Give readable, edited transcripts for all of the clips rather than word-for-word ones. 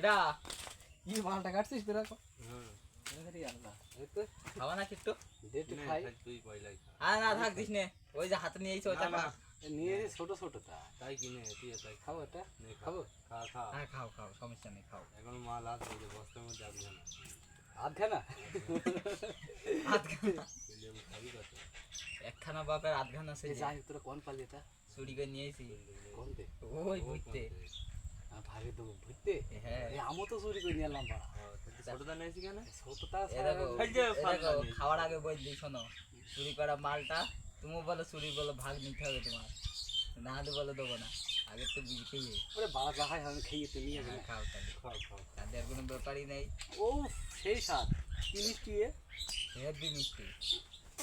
এরা কি মালটা কাটছিস তোরা? হ্যাঁ খাওয়া না একটু খাই তুই পয়লাই খা আর না থাক দিস নে ওই যে হাতে নিয়ে ওইটা না, নিয়ে ছোট ছোট তা তাই কিনে তুই তাই খাবো এটা নে খাবো? খা খা হ্যাঁ খাও খাও সমস্যা নেই খাও এখন মাল আছে ওই যে বস্তার মধ্যে আসবে না আধখানা আধখানা লেবু খাবি কত একখানা বাপের আধখানা সে যাই তোরা কোন পালি এটা চুরি করে নিয়েছি কোন দে ওই বুঝতে ভাগে তো ভুইতে হ্যাঁ আমও তো চুরি করে নিয়ে এলাম বাড়া ছোটটা নিয়েছি কেন ছোটটা এ দেখো, এই যে এ ফালতু দেখো, নিয়েছি। খাওয়ার আগে বললি শোনো চুরি করা মালটা তুমি বলো চুরি বলো ভাগ নিতে হবে তোমার না হলে বলো দেবো না আগে তো বুঝতেই ওরে বাবা যা হয় আমি খেয়ে তো নিয়ে গেলাম খাও তাহলে খাও খাও তাদের কোনো ব্যাপারই নেই ও সেই স্বাদ কি মিষ্টি এ হেভি মিষ্টি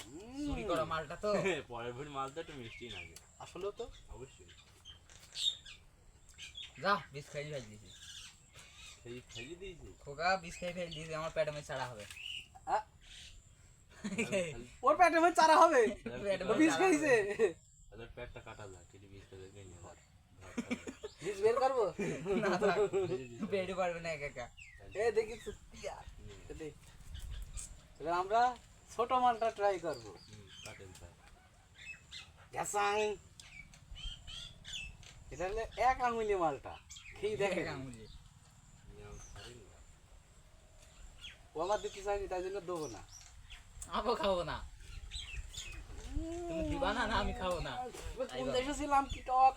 উম, চুরি করা মালটা তো পরের ভরি মাল তো একটু মিষ্টি লাগে আসলেও তো অবশ্যই যা বিষ খাই ফেল দিয়েছি সেই খাইয়ে দিয়েছি খোকা বিষ খাই ফেল দিয়েছি আমার পেটে মেয়ে ছাড়া হবে আ, ওর পেটে মধ্যে চারা হবে পেটে ও বিষ খাইছে তাদের পেটটা কাটা যায় কেটে বিষ করে নিয়ে ধর বিষ বের করবো না থাক পেটে পারবে না একা একা এ দেখি সুতিয়া দেখ এবার আমরা ছোট মালটা ট্রাই করবো কাটেন স্যার গ্যাসাং এটা হলে এক আঙুলি মালটা খেয়ে দেখে এক আঙুলে। নিয়ম ছাড়েন না ও আমার দিতে চাইনি তাই জন্য দেবো না আমিও খাবো না তুমি দিবা না না আমি খাবো না কোন দেশে ছিলাম কি টক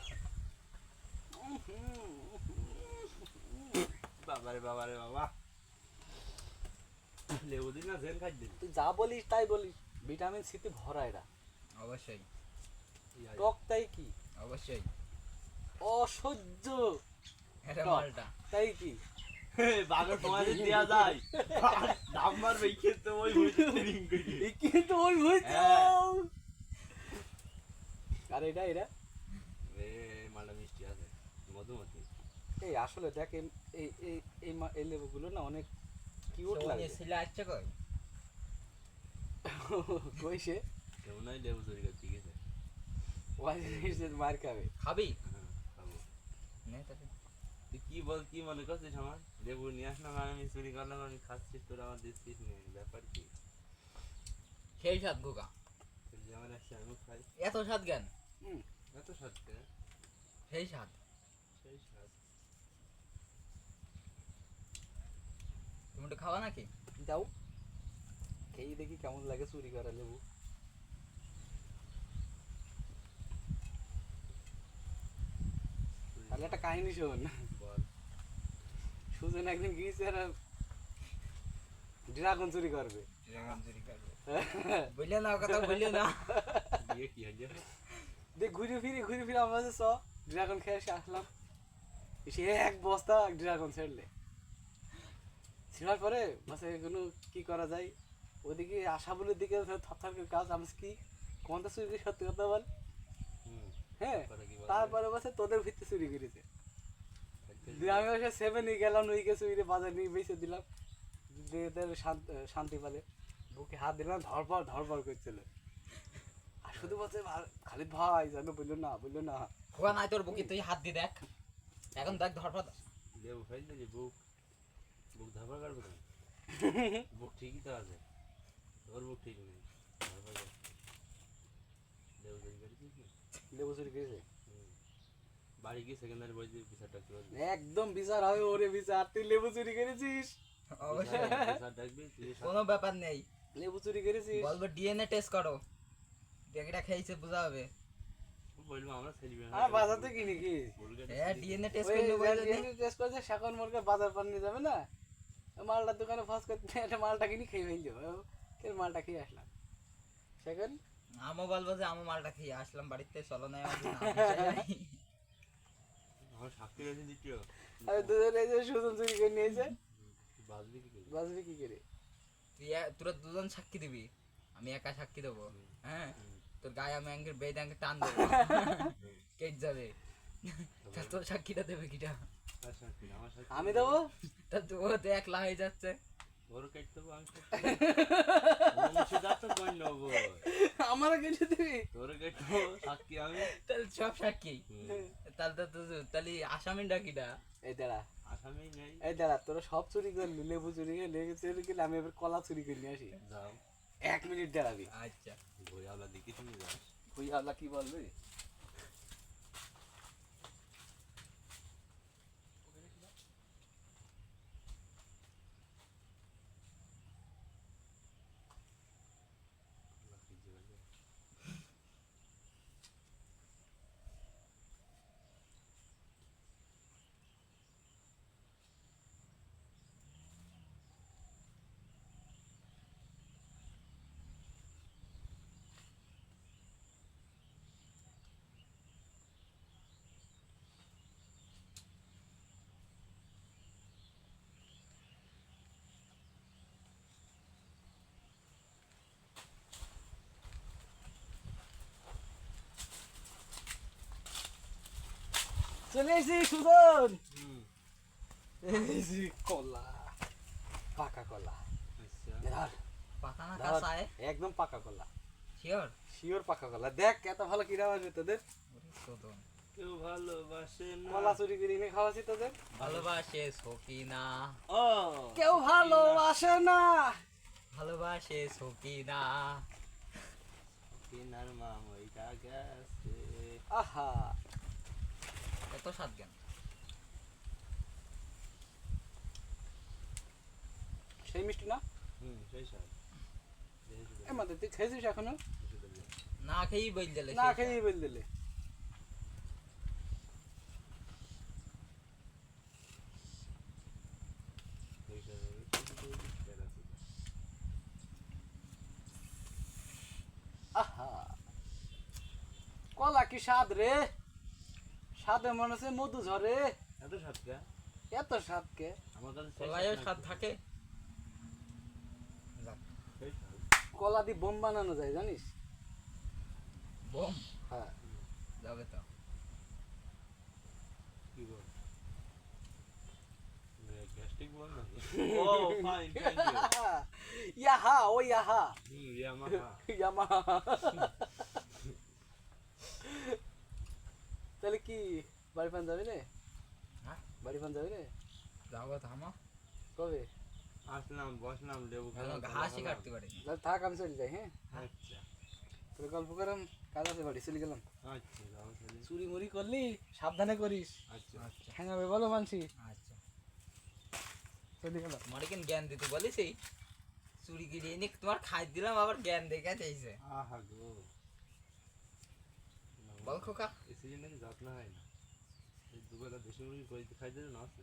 বাবারে বাবারে বাবা লেবু দিন না জেন খাই দিন তুই যা বলিস তাই বলিস ভিটামিন সিতে ভরা এরা অবশ্যই টক তাই কি অবশ্যই অসহ্য এটা টক। মালটা তাই কি বাগের তোমাদের দেয়া যায় দাম মারবে এই ক্ষেত্রে ওই হইতে রিং করি এই কিন্তু ওই হয়েছে হ্যাঁ। আর এটা এটা এ মালটা মিষ্টি আছে মধুমতি এই আসলে দেখ এই এই এই এই লেবুগুলো না অনেক কিউট লাগে ছেলে আসছে কই কইছে কেমন হয় লেবু চুরি করতে গেছে ওয়াই মার খাবে খাবি হ্যাঁ খাবো নে তাহলে তুই কি মনে করছিস আমার লেবু নিয়ে আসলাম আর আমি চুরি করলাম আমি খাচ্ছিস তোর আমার দিচ্ছিস নে ব্যাপার কি সেই স্বাদ গোগা তুই যে আমার আসছে আমি খাই এত স্বাদ জ্ঞান হুম এত সত্যি সেই স্বাদ সেই স্বাদ তুমি তো খাওয়া নাকি দাও খেয়ে দেখি কেমন লাগে চুরি করা লেবু তাহলে একটা কাহিনী শোন বল সুজন একদিন গিয়েছে আর ড্রাগন চুরি করবে ড্রাগন চুরি করবে বললে না কথা বললে না বিয়ে কি হয়ে যাবে দেখ ঘুরে ফিরে আমরা যে চ ড্রাগন খেয়ে এসে আসলাম এসে এক বস্তা ড্রাগন ছেড়লে ছেড়ার পরে বাসে এগুলো কি করা যায় ওদিকে আশাবুলের দিকে থরথর করে কাজ আমি কি কোনটা চুরি করে সত্যি কথা বল হুম হ্যাঁ তারপরে কি বলে? তারপরে বসে তোদের ভিত্তি চুরি করেছে দিয়ে আমি বসে সেভেনে গেলাম নইকে চুরি বাজার নিয়ে বেঁচে দিলাম দিয়ে এদের শান্তি পালে বুকে হাত দিলাম ধরপর করছিল আর শুধু বলছে খালিদ ভাই যেন বললো না খোকা নাই তোর বুকে তুই হাত দিয়ে দেখ এখন দেখ ধরপদ লেবু খাইলে যে বুক ধাপা কাটবে না বুক ঠিকই তো আছে তোর বুক ঠিক নেই ধাপা কাট লেবু চুরি করেছিস না লেবু চুরি করেছে হুম। বাড়ি গিয়ে সেকেন্ডারি বই দিয়ে বিচার ডাকতে পারবি একদম বিচার হবে ওরে বিচার তুই লেবু চুরি করেছিস অবশ্যই বিচার ডাকবি তুই কোনো ব্যাপার নেই লেবু চুরি করেছিস বলবো ডিএনএ টেস্ট করো দেখটা খেয়েছে বোঝা হবে বলবো আমরা ছেলিবে আর বাজাতে কিনি কি হ্যাঁ ডিএনএ টেস্ট ওই করলে বললে টেস্ট করছে শাকন মুরগা বাজার পান নিয়ে যাবে না মালটার দোকানে ফস করতে একটা মালটা কিনি খেয়ে ফেলছো কেন মালটা খেয়ে আসলাম সেকেন্ড আমও বলবো যে আমও মালটা খেয়ে আসলাম বাড়িতে চলো না আমার সাক্ষী রয়েছে দ্বিতীয় আর দুজন এই যে সুজন চুরি করে নিয়েছে বাজবি কি করবি বাজবে কি করে তোরা দুজন সাক্ষী দিবি আমি একা সাক্ষী দেবো হ্যাঁ হুম। তোর গায়ে আমি আঙ্কের বেদ আঙ্কে টান দেবো কেট যাবে তা তোর সাক্ষীটা দেবে কিটা আর সাক্ষী না, আমার সাক্ষী আমি দেবো তা তো ও তো একলা হয়ে যাচ্ছে ওর কাটতে হবে, আমি অংশ যাচ্ছে কই নেবো, আমারও কেটে দিবি? তোর কাটবো সাক্ষী আমি। তাহলে সব সাক্ষী। হুম, তাহলে আসামি ডাকিটা। এই দাঁড়া, আসামি নেই। এই দাঁড়া, তোরা সব চুরি করলি, লেবু চুরি করলি, লেবু চুরি করলি, আমি এবার কলা চুরি করে নিয়ে আসি। যাও 1 মিনিট দাঁড়াবি। আচ্ছা বই আলা দেখি তুমি যাও। ওই আল্লাহ কি বলবে? লাকি জীবনে চলে এসেছি সুজন। হুম, এই যে কলা, পাকা কলা। আচ্ছা ধর, পাতা না ধর, কাঁচায়? একদম পাকা কলা, শিওর? শিওর পাকা কলা। দেখ এত ভালো কিরা আসবে তোদের। কেউ ভালোবাসে না। কলা চুরি করে এনে খাওয়াছি তোদের। ভালোবাসে সকিনা, ও কেউ ভালোবাসে না। ভালোবাসে সকিনা। কিনার মাম ওইটা গেছে। আহা, এত স্বাদ কেন? সেই মিষ্টি না? হুম, সেই সব দেখেছি তো, এমাদের তুই খেয়েছিস এখনো? দেখেছি তো। না খেয়েই বল দিলে। না খেয়েই বল দিলে। সেই সব দেখেছি। আহা, কলা কি স্বাদ রে, স্বাদে মনে হচ্ছে মধু ঝরে। এত সাতটা এত স্বাদ কে? আমার কাছে কলাইও স্বাদ থাকে। যাক, সেই সব। কলা দিয়ে বোম বানানো যায় জানিস? বোম হ্যাঁ। যাবে তো। কি বল? গ্যাস্ট্রিক বল নাকি? Oh fine, thank you. ইয়াহা, ও ইয়াহা, ইয়ামাহা। ইয়ামাহা। তাহলে কি বাড়ি পান যাবি রে? হ্যাঁ? বাড়ি পান যাবি রে? যাবো থামো। কবে? আসলাম, বসলাম, লেবু এখনো খেলাম, ঘাসই কাটতে পারি। তাহলে থাক, আমি চলে যাই। হ্যাঁ, আচ্ছা তোর গল্প করাম, কাজ আছে, বাড়ি চলে গেলাম। আচ্ছা, যাও তাহলে। চুরি মুড়ি করলি সাবধানে করিস, আচ্ছা আচ্ছা হ্যাঙাবে বলো মানসি। আচ্ছা। চলে গেলাম। তোমার কেন জ্ঞান দিতে বলিস? চুরি গিরি এনে তোমার খাই দিলাম, আবার জ্ঞান দেখা চাইছে। আহা গো, বল খোকা। এই সিজনে যত্ন হয় না, এই দুবেলা দেশি মুরগি করে খাইতে না আছে।